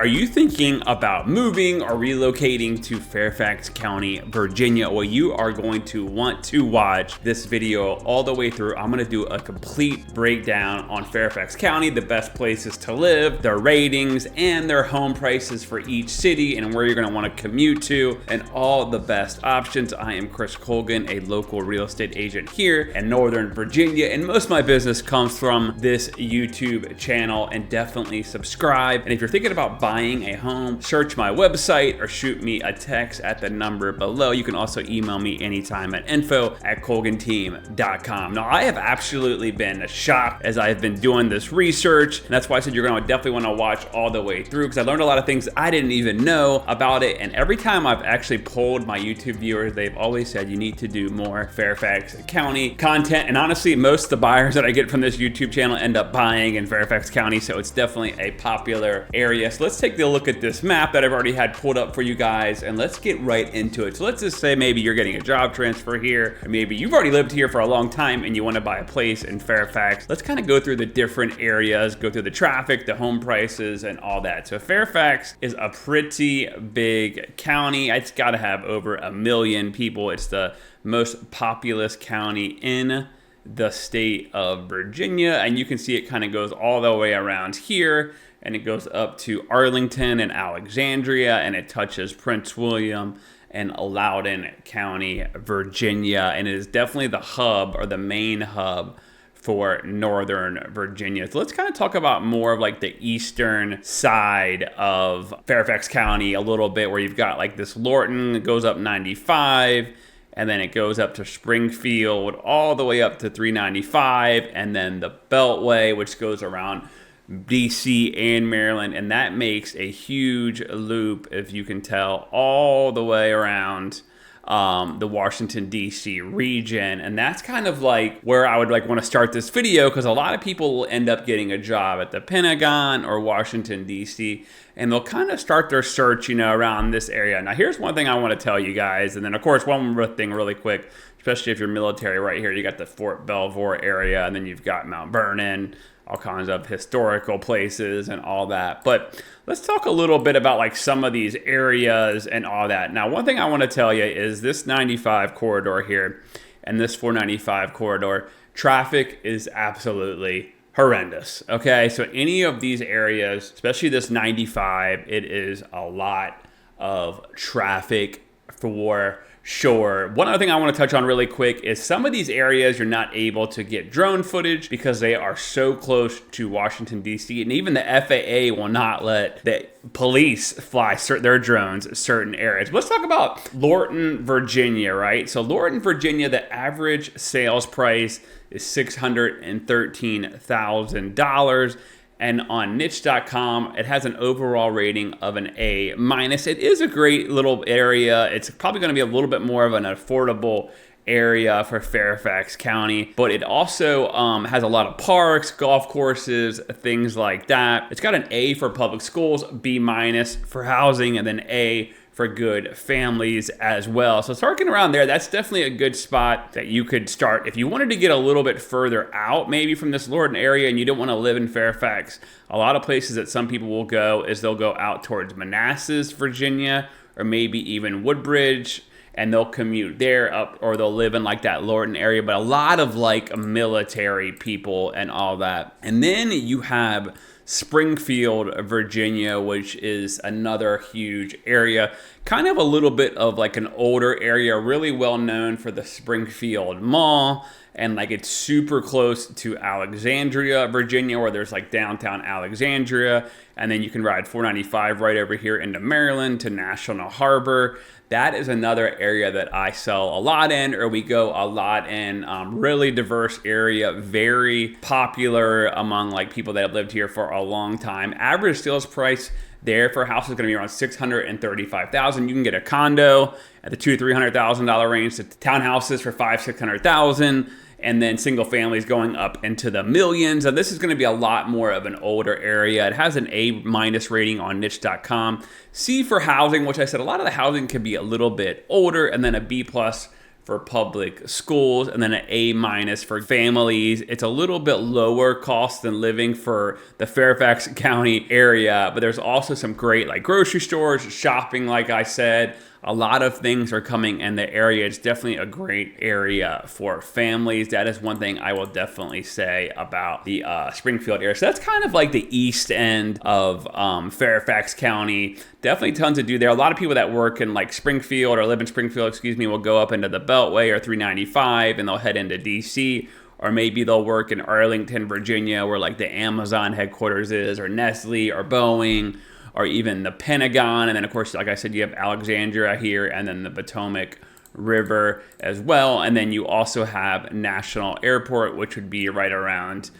Are you thinking about moving or relocating to Fairfax County, Virginia? Well, you are going to want to watch this video all the way through. I'm gonna do a complete breakdown on Fairfax County, the best places to live, their ratings, and their home prices for each city and where you're gonna wanna commute to, and all the best options. I am Chris Colgan, a local real estate agent here in Northern Virginia, and most of my business comes from this YouTube channel, and definitely subscribe. And if you're thinking about buying a home, search my website or shoot me a text at the number below. You can also email me anytime at info@colganteam.com. Now, I have absolutely been shocked as I've been doing this research, and that's why I said you're gonna definitely wanna watch all the way through, because I learned a lot of things I didn't even know about it. And every time I've actually polled my YouTube viewers, they've always said you need to do more Fairfax County content. And honestly, most of the buyers that I get from this YouTube channel end up buying in Fairfax County, so it's definitely a popular area. So let's take a look at this map that I've already had pulled up for you guys, and let's get right into it. So let's just say maybe you're getting a job transfer here, or maybe you've already lived here for a long time and you want to buy a place in Fairfax. Let's kind of go through the different areas, go through the traffic, the home prices, and all that. So Fairfax is a pretty big county. It's got to have over 1 million people. It's the most populous county in the state of Virginia, and you can see it kind of goes all the way around here, and it goes up to Arlington and Alexandria, and it touches Prince William and Loudoun County, Virginia, and it is definitely the hub, or the main hub, for Northern Virginia. So let's kind of talk about more of like the eastern side of Fairfax County a little bit, where you've got like this Lorton, it goes up 95, and then it goes up to Springfield all the way up to 395, and then the Beltway, which goes around DC and Maryland, and that makes a huge loop, if you can tell, all the way around the Washington DC region. And that's kind of like where I would like want to start this video, because a lot of people will end up getting a job at the Pentagon or Washington DC, and they'll kind of start their search, you know, around this area. Now, here's one thing I want to tell you guys, and then of course one more thing really quick, especially if you're military. Right here you got the Fort Belvoir area, and then you've got Mount Vernon, all kinds of historical places and all that. But let's talk a little bit about like some of these areas and all that. Now, one thing I want to tell you is this 95 corridor here and this 495 corridor, traffic is absolutely horrendous. Okay, so any of these areas, especially this 95, it is a lot of traffic for sure. One other thing I want to touch on really quick is some of these areas you're not able to get drone footage because they are so close to Washington, D.C. And even the FAA will not let the police fly their drones in certain areas. Let's talk about Lorton, Virginia, right? So Lorton, Virginia, the average sales price is $613,000. And on niche.com, it has an overall rating of an A-. It is a great little area. It's probably going to be a little bit more of an affordable area for Fairfax County, but it also has a lot of parks, golf courses, things like that. It's got an A for public schools, B- for housing, and then A for good families as well. So starting around there, that's definitely a good spot that you could start. If you wanted to get a little bit further out, maybe from this Lorton area, and you don't want to live in Fairfax, a lot of places that some people will go is they'll go out towards Manassas, Virginia, or maybe even Woodbridge, and they'll commute there up, or they'll live in like that Lorton area, but a lot of like military people and all that. And then you have Springfield, Virginia, which is another huge area, kind of a little bit of like an older area, really well known for the Springfield Mall, and like it's super close to Alexandria, Virginia, where there's like downtown Alexandria, and then you can ride 495 right over here into Maryland to National Harbor. That is another area that I sell a lot in, or we go a lot in. Really diverse area, very popular among like people that have lived here for a long time. Average sales price there for a house is going to be around $635,000. You can get a condo at the $200,000-$300,000 range, to townhouses for $500,000-$600,000. And then single families going up into the millions. And this is going to be a lot more of an older area. It has an A- rating on niche.com. C for housing, which I said a lot of the housing can be a little bit older, and then a B+ for public schools, and then an A- for families. It's a little bit lower cost than living for the Fairfax County area, but there's also some great like grocery stores, shopping, like I said. A lot of things are coming in the area. It's definitely a great area for families. That is one thing I will definitely say about the Springfield area. So that's kind of like the east end of Fairfax County. Definitely tons to do there. A lot of people that work in like Springfield or live in Springfield, excuse me, will go up into the Beltway or 395 and they'll head into DC. Or maybe they'll work in Arlington, Virginia, where like the Amazon headquarters is, or Nestle, or Boeing, or even the Pentagon. And then, of course, like I said, you have Alexandria here, and then the Potomac River as well. And then you also have National Airport, which would be right around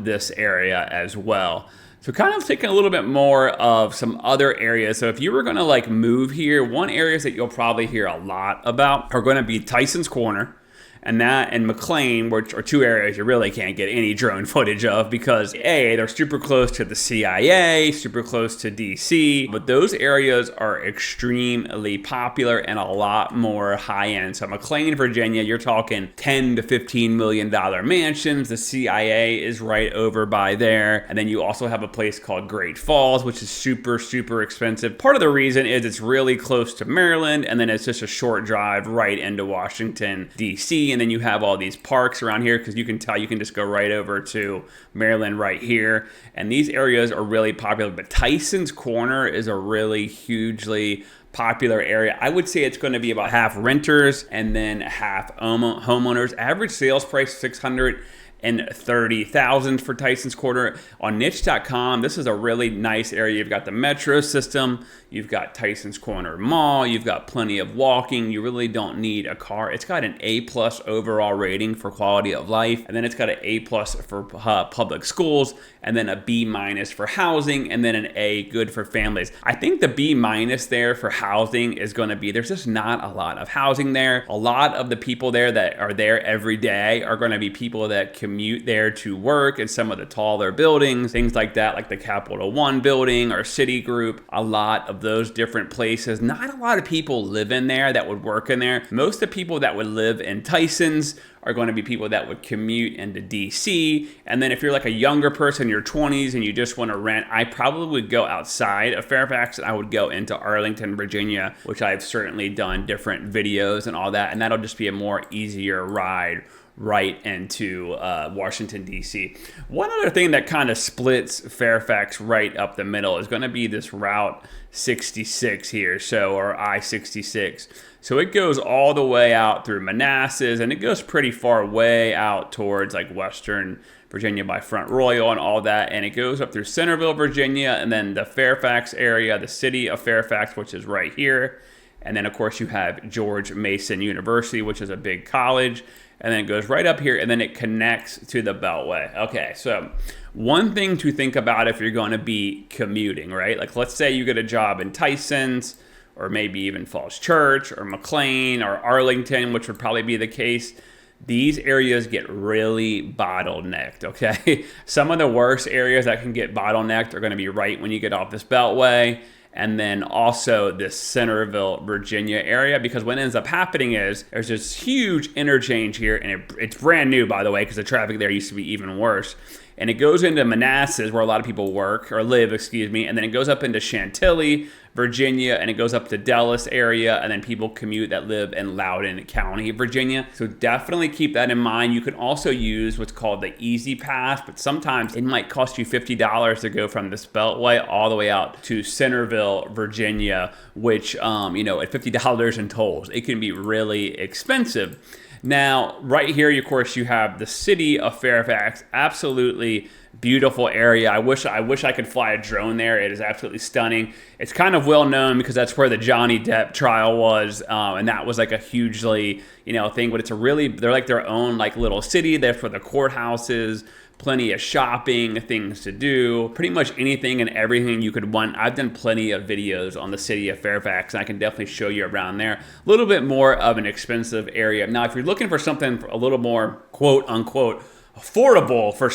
this area as well. So kind of taking a little bit more of some other areas. So if you were gonna like move here, one areas that you'll probably hear a lot about are gonna be Tysons Corner. And that and McLean, which are two areas you really can't get any drone footage of because A, they're super close to the CIA, super close to DC, but those areas are extremely popular and a lot more high-end. So McLean, Virginia, you're talking $10 to $15 million mansions. The CIA is right over by there. And then you also have a place called Great Falls, which is super, super expensive. Part of the reason is it's really close to Maryland, and then it's just a short drive right into Washington, DC. And then you have all these parks around here because you can tell you can just go right over to Maryland right here. And these areas are really popular. But Tysons Corner is a really hugely popular area. I would say it's going to be about half renters and then half homeowners. Average sales price $630,000 for Tysons Corner. On niche.com, this is a really nice area. You've got the metro system, you've got Tysons Corner Mall, you've got plenty of walking. You really don't need a car. It's got an A+ overall rating for quality of life, and then it's got an A+ for public schools, and then a B- for housing, and then an A good for families. I think the B- there for housing is going to be, there's just not a lot of housing there. A lot of the people there that are there every day are going to be people that commute there to work in some of the taller buildings, things like that, like the Capital One building or Citigroup. A lot of those different places. Not a lot of people live in there that would work in there. Most of the people that would live in Tysons are going to be people that would commute into DC. And then if you're like a younger person in your 20s and you just want to rent, I probably would go outside of Fairfax and I would go into Arlington, Virginia, which I've certainly done different videos and all that. And that'll just be a more easier ride right into Washington, D.C. One other thing that kind of splits Fairfax right up the middle is going to be this Route 66 here, or I-66. So it goes all the way out through Manassas, and it goes pretty far way out towards like Western Virginia by Front Royal and all that, and it goes up through Centerville, Virginia, and then the Fairfax area, the city of Fairfax, which is right here. And then, of course, you have George Mason University, which is a big college. And then it goes right up here, and then it connects to the Beltway. Okay, so one thing to think about if you're going to be commuting, right? Like, let's say you get a job in Tysons, or maybe even Falls Church, or McLean, or Arlington, which would probably be the case. These areas get really bottlenecked, okay? Some of the worst areas that can get bottlenecked are going to be right when you get off this Beltway, and then also this Centerville, Virginia area, because what ends up happening is there's this huge interchange here, and it's brand new, by the way, because the traffic there used to be even worse. And it goes into Manassas, where a lot of people work, or live, excuse me, and then it goes up into Chantilly, Virginia, and it goes up to Dallas area, and then people commute that live in Loudoun County, Virginia. So definitely keep that in mind. You can also use what's called the Easy Pass, but sometimes it might cost you $50 to go from this Beltway all the way out to Centerville, Virginia, which, at $50 in tolls, it can be really expensive. Now, right here, of course, you have the city of Fairfax. Absolutely beautiful area. I wish I could fly a drone there. It is absolutely stunning. It's kind of well known because that's where the Johnny Depp trial was, and that was like a hugely, thing. But they're like their own like little city. That's where the courthouse is. Plenty of shopping, things to do, pretty much anything and everything you could want. I've done plenty of videos on the city of Fairfax, and I can definitely show you around there. A little bit more of an expensive area. Now, if you're looking for something a little more quote unquote affordable for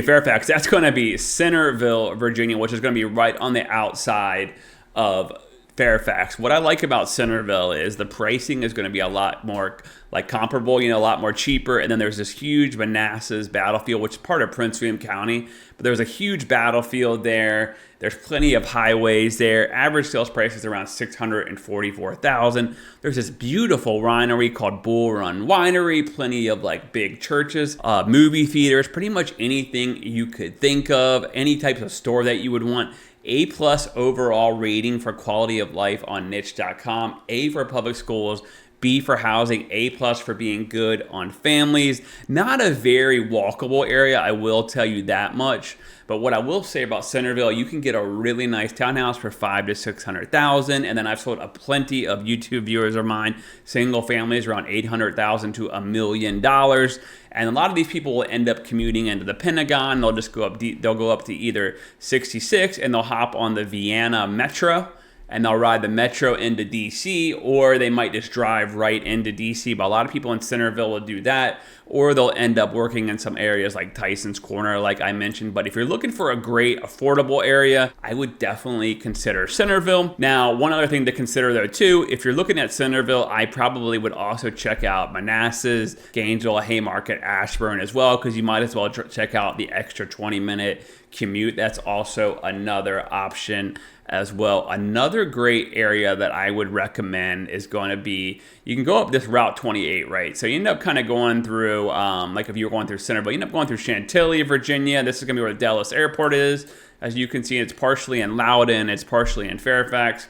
Fairfax, that's going to be Centerville, Virginia, which is going to be right on the outside of Fairfax. What I like about Centerville is the pricing is going to be a lot more like comparable, a lot more cheaper. And then there's this huge Manassas battlefield, which is part of Prince William County. But there's a huge battlefield there. There's plenty of highways there. Average sales price is around $644,000. There's this beautiful winery called Bull Run Winery. Plenty of like big churches, movie theaters, pretty much anything you could think of. Any types of store that you would want. A+ overall rating for quality of life on niche.com. A for public schools. B for housing, A+ for being good on families. Not a very walkable area, I will tell you that much. But what I will say about Centerville, you can get a really nice townhouse for $500,000 to $600,000. And then I've sold a plenty of YouTube viewers of mine, single families around $800,000 to $1 million. And a lot of these people will end up commuting into the Pentagon. They'll just go up. They'll go up to either 66 and they'll hop on the Vienna Metro. And they'll ride the Metro into DC, or they might just drive right into DC. But a lot of people in Centerville will do that, or they'll end up working in some areas like Tysons Corner, like I mentioned. But if you're looking for a great, affordable area, I would definitely consider Centerville. Now, one other thing to consider there too, if you're looking at Centerville, I probably would also check out Manassas, Gainesville, Haymarket, Ashburn as well, because you might as well check out the extra 20-minute commute. That's also another option as well. Another great area that I would recommend is going to be, you can go up this Route 28, right? So you end up kind of going through, like if you were going through Centerville, you end up going through Chantilly, Virginia. This is going to be where the Dallas airport is. As you can see, it's partially in Loudoun, it's partially in Fairfax.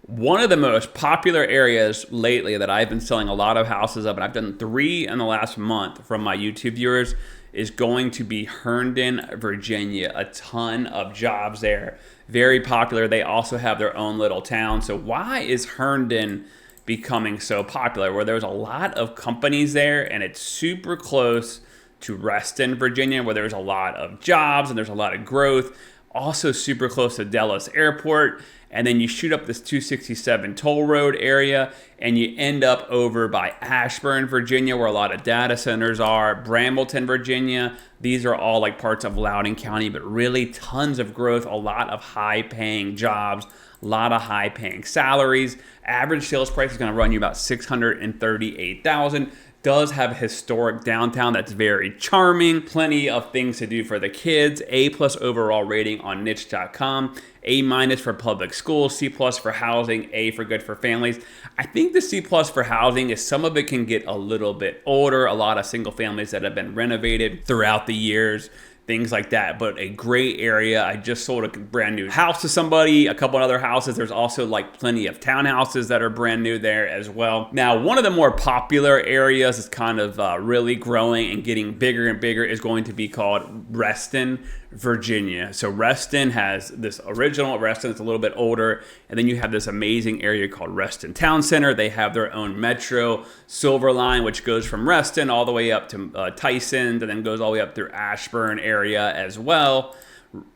One of the most popular areas lately that I've been selling a lot of houses of, and I've done 3 in the last month from my YouTube viewers, is going to be Herndon, Virginia. A ton of jobs there. Very popular. They also have their own little town. So why is Herndon becoming so popular? Where there's a lot of companies there, and it's super close to Reston, Virginia, where there's a lot of jobs and there's a lot of growth. Also super close to Dallas Airport. And then you shoot up this 267 toll road area, and you end up over by Ashburn, Virginia, where a lot of data centers are. Brambleton, Virginia. These are all like parts of Loudoun County, but really tons of growth, a lot of high-paying jobs, a lot of high-paying salaries. Average sales price is going to run you about $638,000. Does have a historic downtown that's very charming. Plenty of things to do for the kids. A+ overall rating on niche.com. A- for public schools, C+ for housing, A for good for families. I think the C+ for housing is some of it can get a little bit older. A lot of single families that have been renovated throughout the years. Things like that, but a great area. I just sold a brand new house to somebody, a couple other houses. There's also like plenty of townhouses that are brand new there as well. Now, one of the more popular areas is kind of really growing and getting bigger and bigger is going to be called Reston, Virginia. So Reston has this original Reston, it's a little bit older, and then you have this amazing area called Reston Town Center. They have their own Metro Silver Line, which goes from Reston all the way up to Tysons, and then goes all the way up through Ashburn area as well.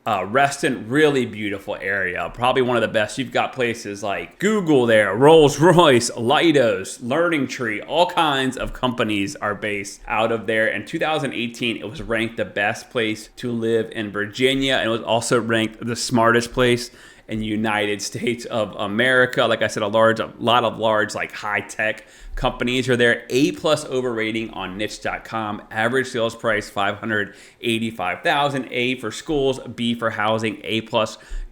Reston, really beautiful area. Probably one of the best. You've got places like Google there, Rolls-Royce, Leidos, Learning Tree, all kinds of companies are based out of there. In 2018, it was ranked the best place to live in Virginia, and it was also ranked the smartest place in the United States of America. Like I said, a lot of large, like high-tech companies are there. A+ overrating on niche.com. Average sales price $585,000. A for schools, B for housing, A+,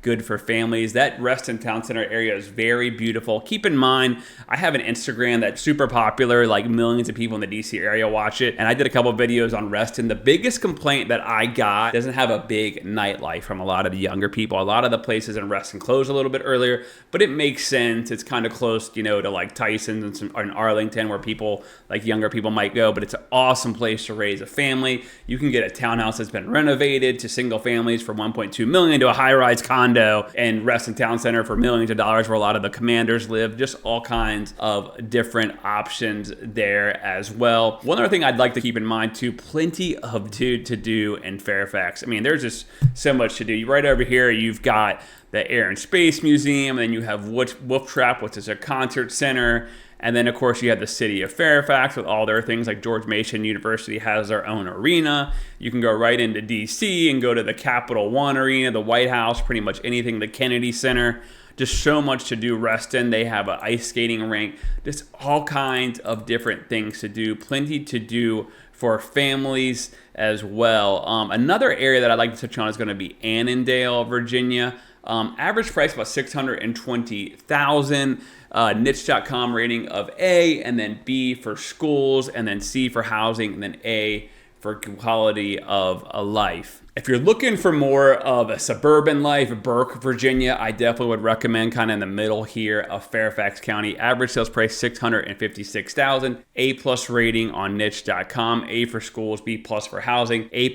good for families. That Reston Town Center area is very beautiful. Keep in mind, I have an Instagram that's super popular, like millions of people in the DC area watch it, and I did a couple of videos on Reston. The biggest complaint that I got doesn't have a big nightlife from a lot of the younger people. A lot of the places in Reston close a little bit earlier, but it makes sense. It's kind of close, to like Tysons and Arlington, where people, like younger people, might go, but it's an awesome place to raise a family. You can get a townhouse that's been renovated to single families for $1.2 million to a high-rise condo and Reston Town Center for millions of dollars, where a lot of the commanders live. Just all kinds of different options there as well. One other thing I'd like to keep in mind too, plenty of to do in Fairfax. I mean, there's just so much to do. Right over here, you've got the Air and Space Museum, and then you have Wolf Trap, which is a concert center. And then of course you have the city of Fairfax with all their things, like George Mason University has their own arena. You can go right into DC and go to the Capital One Arena, the White House, pretty much anything, the Kennedy Center. Just so much to do. Reston, they have an ice skating rink, just all kinds of different things to do. Plenty to do for families as well. Another area that I'd like to touch on is going to be Annandale, Virginia. Average price about $620,000. Niche.com rating of A, and then B for schools, and then C for housing, and then A for quality of a life. If you're looking for more of a suburban life, Burke, Virginia, I definitely would recommend kind of in the middle here of Fairfax County. Average sales price $656,000. A+ rating on niche.com. A for schools, B+ for housing, A+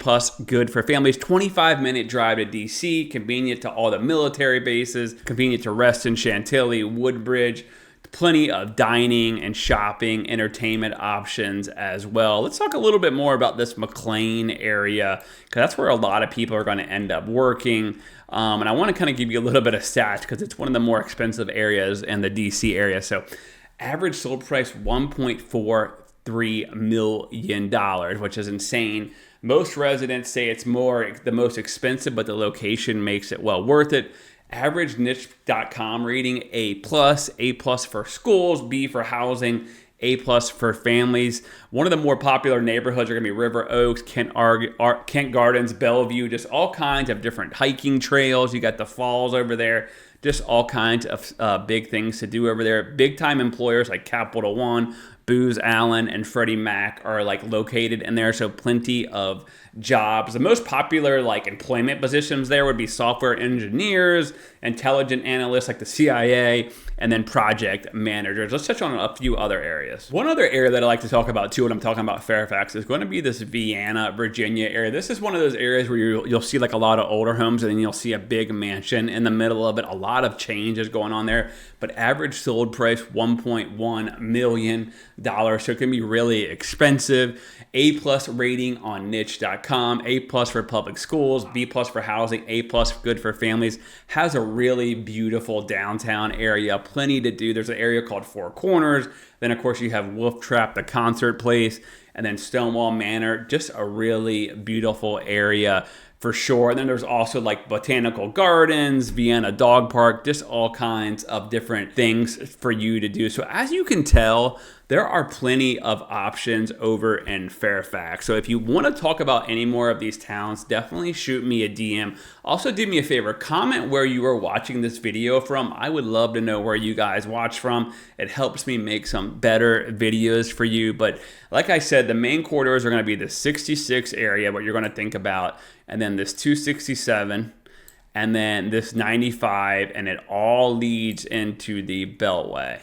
good for families. 25-minute drive to DC, convenient to all the military bases, convenient to Reston, Chantilly, Woodbridge. Plenty of dining and shopping, entertainment options as well. Let's talk a little bit more about this McLean area, because that's where a lot of people are going to end up working. And I want to kind of give you a little bit of stats because it's one of the more expensive areas in the DC area. So average sold price $1.43 million, which is insane. Most residents say it's the most expensive, but the location makes it well worth it. Average niche.com rating A+, A+ for schools, B for housing, A+ for families. One of the more popular neighborhoods are going to be River Oaks, Kent Gardens, Bellevue, just all kinds of different hiking trails. You got the falls over there, just all kinds of big things to do over there. Big time employers like Capital One, Booz Allen, and Freddie Mac are like located in there, so plenty of jobs. The most popular like employment positions there would be software engineers, intelligence analysts like the CIA, and then project managers. Let's touch on a few other areas. One other area that I like to talk about too when I'm talking about Fairfax is going to be this Vienna, Virginia area. This is one of those areas where you'll see like a lot of older homes, and then you'll see a big mansion in the middle of it. A lot of changes going on there, but average sold price $1.1 million, so it can be really expensive. A+ rating on niche.com, A+ for public schools, B+ for housing, A+ good for families. Has a really beautiful downtown area, plenty to do. There's an area called Four Corners. Then of course you have Wolf Trap, the concert place, and then Stonewall Manor, just a really beautiful area for sure. And then there's also like botanical gardens, Vienna dog park, just all kinds of different things for you to do. So as you can tell, there are plenty of options over in Fairfax. So if you want to talk about any more of these towns, definitely shoot me a DM. Also, do me a favor, comment where you are watching this video from. I would love to know where you guys watch from. It helps me make some better videos for you. But like I said, the main corridors are going to be the 66 area, what you're going to think about, and then this 267, and then this 95, and it all leads into the Beltway.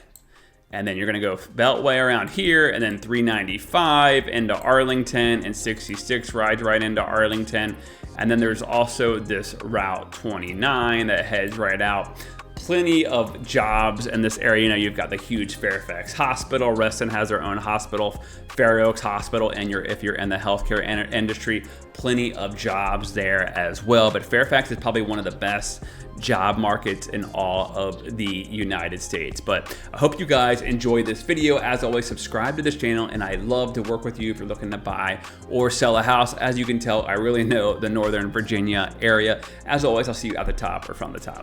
And then you're going to go Beltway around here, and then 395 into Arlington, and 66 rides right into Arlington. And then there's also this Route 29 that heads right out. Plenty of jobs in this area. You know, you've got the huge Fairfax Hospital. Reston has their own hospital, Fair Oaks Hospital, and if you're in the healthcare industry, plenty of jobs there as well. But Fairfax is probably one of the best job markets in all of the United States. But I hope you guys enjoyed this video. As always, subscribe to this channel, and I'd love to work with you if you're looking to buy or sell a house. As you can tell, I really know the Northern Virginia area. As always, I'll see you at the top or from the top.